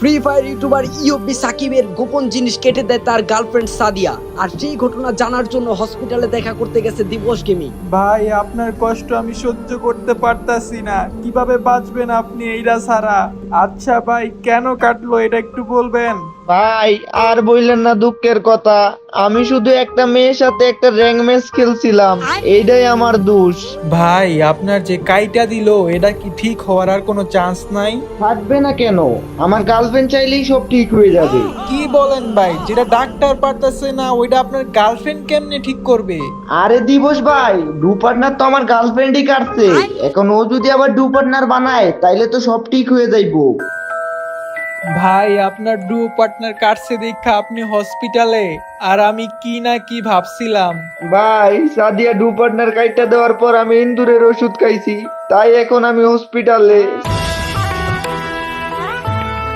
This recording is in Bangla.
ফ্রি ফায়ার ইউটিউবার ইউপি সাকিবের গোপন জিনিস কেটে দেয় তার গার্লফ্রেন্ড সাদিয়া। আর সেই ঘটনা জানার জন্য হসপিটালে দেখা করতে গেছে দিবস গেমিং। ভাই আপনার কষ্ট আমি সহ্য করতে পারতাছি না, কিভাবে বাঁচবেন আপনি এইটা ছাড়া? আচ্ছা ভাই, কেন কাটলো এটা একটু বলবেন? ভাই আর বললেন না দুঃখের কথা। আমি শুধু একটা মেয়ের সাথে একটা র্যাঙ্ক ম্যাচ খেলছিলাম, এইটাই আমার দোষ। ভাই আপনার যে কাইটা দিল এটা কি ঠিক হওয়ার আর কোনো চান্স নাই? থাকবে না কেন? আমার গার্লফ্রেন্ড চাইলেই সব ঠিক হয়ে যাবে। কি বলেন ভাই, যেটা ডাক্তার পারতাছে না ওইটা আপনার গার্লফ্রেন্ড কেমনে ঠিক করবে? আরে দিবস ভাই, ডু পার্টনার তো আমার গার্লফ্রেন্ডই কাটছে। এখন ও যদি আবার ডু পার্টনার বানায় তাইলে তো সব ঠিক হয়ে যাইবো। ভাই আপনার ডু পার্টনার কাটছে দেখা আপনি হসপিটালে, আর আমি কি না কি ভাবছিলাম। ভাই সাদিয়া ডু পার্টনার কাইটা দেওয়ার পর আমি ইন্দুরের ওষুধ খাইছি, তাই এখন আমি হসপিটালে।